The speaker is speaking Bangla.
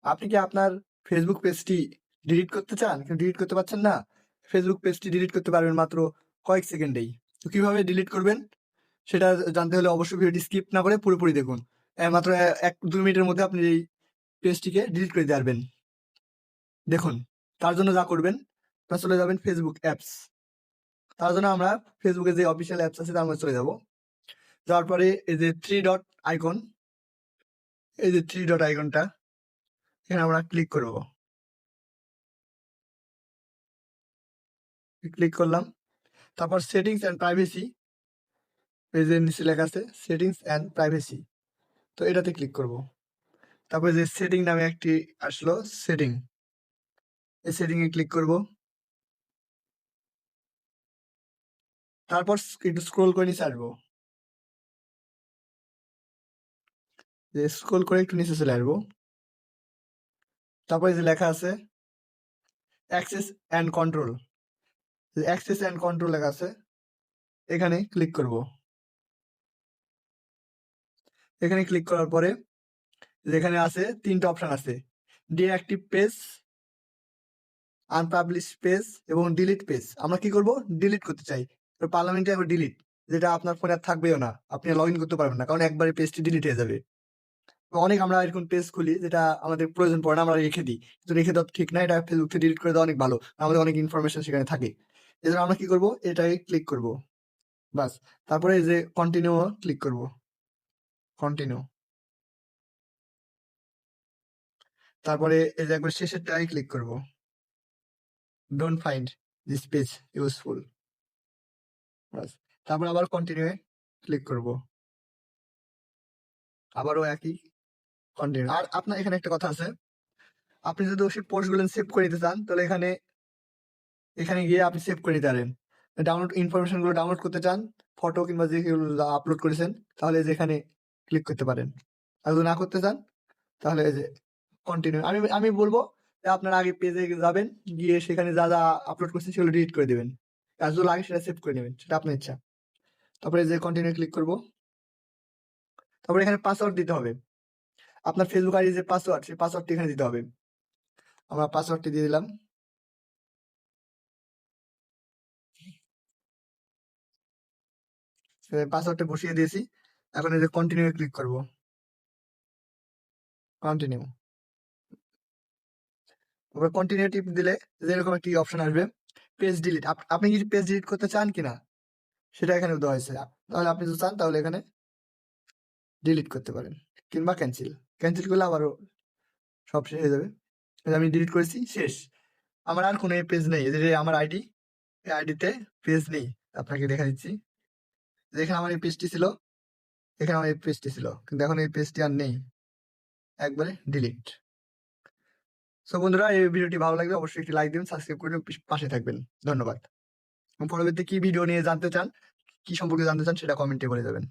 আপনি কি আপনার ফেসবুক পেজটি ডিলিট করতে চান কিন্তু ডিলিট করতে পারছেন না? ফেসবুক পেজটি ডিলিট করতে পারবেন মাত্র কয়েক সেকেন্ডেই। তো কিভাবে ডিলিট করবেন সেটা জানতে হলে অবশ্যই ভিডিওটি স্কিপ না করে পুরোপুরি দেখুন। মাত্র ১-২ মিনিটের মধ্যে আপনি এই পেজটিকে ডিলিট করে দিতে পারবেন। দেখুন, তার জন্য যা করবেন, আপনারা চলে যাবেন ফেসবুক অ্যাপস। তার জন্য আমরা ফেসবুকে যে অফিসিয়াল অ্যাপস আছে তার মধ্যে চলে যাব। যাওয়ার পরে এই যে 3 ডট আইকন, এই যে 3 ডট আইকনটা এখানে আমরা ক্লিক করব। ক্লিক করলাম। তারপর সেটিংস অ্যান্ড প্রাইভেসি, এই যে নিচে লেখা আছে সেটিংস অ্যান্ড প্রাইভেসি। তো এটাতে ক্লিক করব। তারপরে যে সেটিং নামে একটি আসলো সেটিং, এই সেটিং এ ক্লিক করব। তারপর একটু স্ক্রল করে নিচে আসবো। যে স্ক্রল করে একটু নিচে চলে আসবো। তারপরে যে লেখা আছে access and control, access and control লেখা আছে, এখানে ক্লিক করব। এখানে ক্লিক করার পরে যেখানে আছে ৩ টা অপশন আছে, ডিঅ্যাক্টিভ পেজ, আনপাবলিশ পেজ এবং ডিলিট পেজ। আমরা কি করব? ডিলিট করতে চাই। তো পার্লামেন্টে আবার ডিলিট, যেটা আপনার ফোনে আর থাকবেও না। আপনি আর লগইন করতে পারবেন না। কারণ একবারে পেজটি ডিলিট হয়ে যাবে। তো অনেক আমরা এরকম পেজ খুলি যেটা আমাদের প্রয়োজন পড়ে না, আমরা রেখে দিই। কিন্তু রেখে দেওয়া ঠিক না, এটা ফেসবুক থেকে ডিলিট করে দেওয়া অনেক ভালো। আমাদের অনেক ইনফরমেশন সেখানে থাকে। এজন্য আমরা কি করব? এটাই ক্লিক করব। বাস। তারপরে এই যে কন্টিনিউ ক্লিক করব। কন্টিনিউ। তারপরে এই যে একবার শেষেরটায় ক্লিক করব। Don't find this page useful. বাস। তারপর আবার কন্টিনিউ এ ক্লিক করব। আবারও একই কন্টিনিউ। আর আপনার এখানে একটা কথা আছে। আপনি যদি ওই পোস্টগুলো সেভ করে নিতে চান তাহলে এখানে গিয়ে আপনি সেভ করে নিতে পারেন। ডাউনলোড ইনফরমেশন গুলো ডাউনলোড করতে চান, ফটো কিংবা যেগুলো আপলোড করেছেন, তাহলে এই যে এখানে ক্লিক করতে পারেন। আর যদি না করতে চান তাহলে এই যে কন্টিনিউ। আমি বলবো যে আপনারা আগে পেজে যাবেন, গিয়ে সেখানে যা যা আপলোড করছেন সেগুলো ডিলিট করে দিবেন। আর যদি লাগে সেটা সেভ করে নেবেন, সেটা আপনার ইচ্ছা। তারপরে এই যে কন্টিনিউ ক্লিক করব। তারপরে এখানে পাসওয়ার্ড দিতে হবে। আপনার ফেসবুক আইডি যে পাসওয়ার্ড, সেই পাসওয়ার্ডটি এখানে দিতে হবে। আমরা পাসওয়ার্ডটি দিয়ে দিলাম। পাসওয়ার্ডটা বসিয়ে দিয়েছি। এখন এই যে কন্টিনিউ ক্লিক করব। কন্টিনিউ। তারপর কন্টিনিউ টিপ দিলে যেরকম একটি অপশন আসবে, পেজ ডিলিট। আপনি কি পেজ ডিলিট করতে চান কিনা সেটা এখানে দেওয়া হয়েছে। তাহলে আপনি যদি চান তাহলে এখানে ডিলিট করতে পারেন কিংবা ক্যান্সেল। ক্যান্সেল করলে আবারও সব শেষ হয়ে যাবে। এই যে আমি ডিলিট করেছি, শেষ। আমার আর কোনো পেজ নেই। এই যে আমার আইডি, এই আইডিতে পেজ নেই। আপনাকে দেখা দিচ্ছি। যেখানে আমার এই পেজটি ছিল, এখানে আমার এই পেজটি ছিল, কিন্তু এখন এই পেজটি আর নেই, একবারে ডিলিট। সো বন্ধুরা, এই ভিডিওটি ভালো লাগলে অবশ্যই একটি লাইক দিবেন, সাবস্ক্রাইব করে পাশে থাকবেন। ধন্যবাদ। এবং পরবর্তী কি ভিডিও নিয়ে জানতে চান, কি সম্পর্কে জানতে চান সেটা কমেন্টে বলে যাবেন।